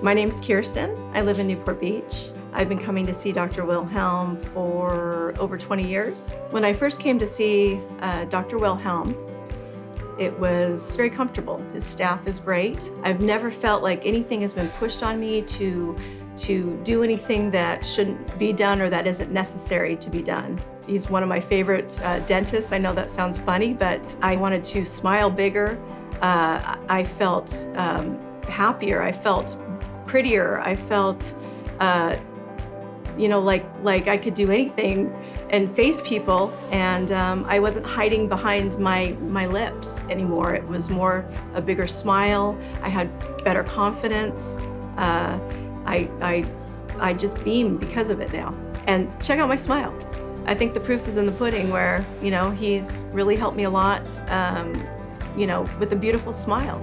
My name's Kirstin. I live in Newport Beach. I've been coming to see Dr. Wilhelm for over 20 years. When I first came to see Dr. Wilhelm, it was very comfortable. His staff is great. I've never felt like anything has been pushed on me to do anything that shouldn't be done or that isn't necessary to be done. He's one of my favorite dentists. I know that sounds funny, but I wanted to smile bigger. I felt happier. I felt prettier. I felt, like I could do anything and face people, and I wasn't hiding behind my lips anymore. It was more a bigger smile. I had better confidence. I just beam because of it now. And check out my smile. I think the proof is in the pudding where, he's really helped me a lot, with a beautiful smile.